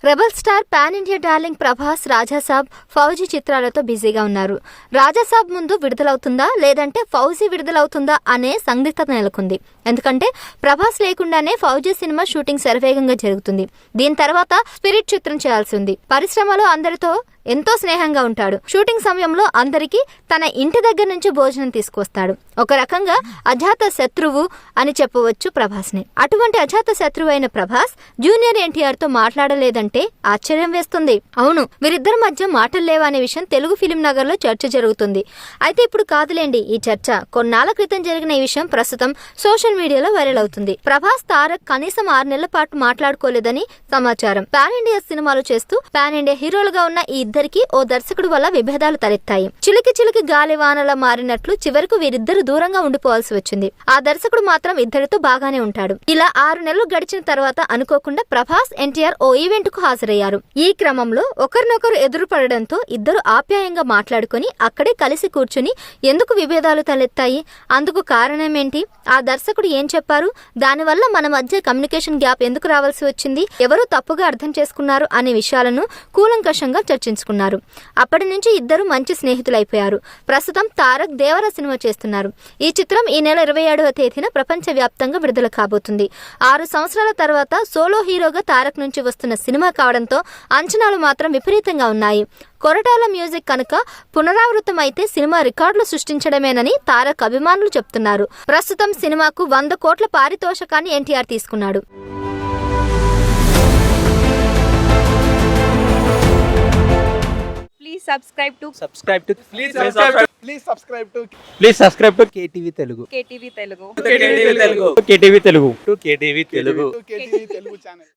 Rebel star pan India darling Prabhas Rajasaab Fauji చిత్రాలతో బిజీగా ఉన్నారు. రాజాసాబ్ ముందు విడుదలవుతుందా లేదంటే ఫౌజీ విడుదలవుతుందా అనే సందిగ్ధత నెలకొంది. ఎందుకంటే ప్రభాస్ లేకుండానే ఫౌజీ సినిమా షూటింగ్ శరవేగంగా జరుగుతుంది. దీని తర్వాత స్పిరిట్ చిత్రం చేయాల్సి ఉంది. పరిశ్రమలో అందరితో ఎంతో స్నేహంగా ఉంటాడు. షూటింగ్ సమయంలో అందరికీ తన ఇంటి దగ్గర నుంచి భోజనం తీసుకొస్తాడు. ఒక రకంగా అజాత శత్రువు అని చెప్పవచ్చు ప్రభాస్ ని. అటువంటి అజాత శత్రువు అయిన ప్రభాస్ జూనియర్ ఎన్టీఆర్ తో మాట్లాడలేదంటే ఆశ్చర్యం వేస్తుంది. అవును, వీరిద్దరి మధ్య మాటలు లేవా అనే విషయం తెలుగు ఫిలిం నగర్ లో చర్చ జరుగుతుంది. అయితే ఇప్పుడు కాదులేండి ఈ చర్చ. కొన్నాళ్ల క్రితం జరిగిన ఈ విషయం ప్రస్తుతం సోషల్ మీడియాలో వైరల్ అవుతుంది. ప్రభాస్ తారక్ కనీసం 6 నెలల పాటు మాట్లాడుకోలేదని సమాచారం. పాన్ ఇండియా సినిమాలు చేస్తూ పాన్ ఇండియా హీరోలుగా ఉన్న ఈ ఇద్దరికి ఓ దర్శకుడు వల్ల విభేదాలు తలెత్తాయి. చిలికి చిలికి గాలివానలా మారినట్లు చివరకు వీరిద్దరు దూరంగా ఉండిపోవాల్సి వచ్చింది. ఆ దర్శకుడు మాత్రం ఇద్దరితో బాగానే ఉంటాడు. ఇలా 6 నెలలు గడిచిన తర్వాత అనుకోకుండా ప్రభాస్ ఎన్టీఆర్ ఓ ఈవెంట్ కు హాజరయ్యారు. ఈ క్రమంలో ఒకరినొకరు ఎదురుపడడంతో ఇద్దరు ఆప్యాయంగా మాట్లాడుకుని అక్కడే కలిసి కూర్చుని ఎందుకు విభేదాలు తలెత్తాయి, అందుకు కారణమేంటి, ఆ దర్శకుడు ఏం చెప్పారు, దానివల్ల మన మధ్య కమ్యూనికేషన్ గ్యాప్ ఎందుకు రావాల్సి వచ్చింది, ఎవరు తప్పుగా అర్థం చేసుకున్నారు అనే విషయాలను కూలంకషంగా చర్చించుకున్నారు. అప్పటి నుంచి ఇద్దరు మంచి స్నేహితులైపోయారు. ప్రస్తుతం తారక్ దేవర సినిమా చేస్తున్నారు. ఈ చిత్రం ఈ నెల 27వ తేదీన ప్రపంచ వ్యాప్తంగా విడుదల కాబోతుంది. 6 సంవత్సరాల తర్వాత సోలో హీరోగా తారక్ నుంచి వస్తున్న సినిమా కావడంతో అంచనాలు మాత్రం విపరీతంగా ఉన్నాయి. కొరటాల మ్యూజిక్ కనుక పునరావృతం అయితే సినిమా రికార్డులు సృష్టించడమేనని తారక్ అభిమానులు చెప్తున్నారు. ప్రస్తుతం సినిమాకు 100 కోట్ల పారితోషకాన్ని ఎన్టీఆర్ తీసుకున్నాడు. Please subscribe to KTV Telugu. KTV Telugu. KTV Telugu channel.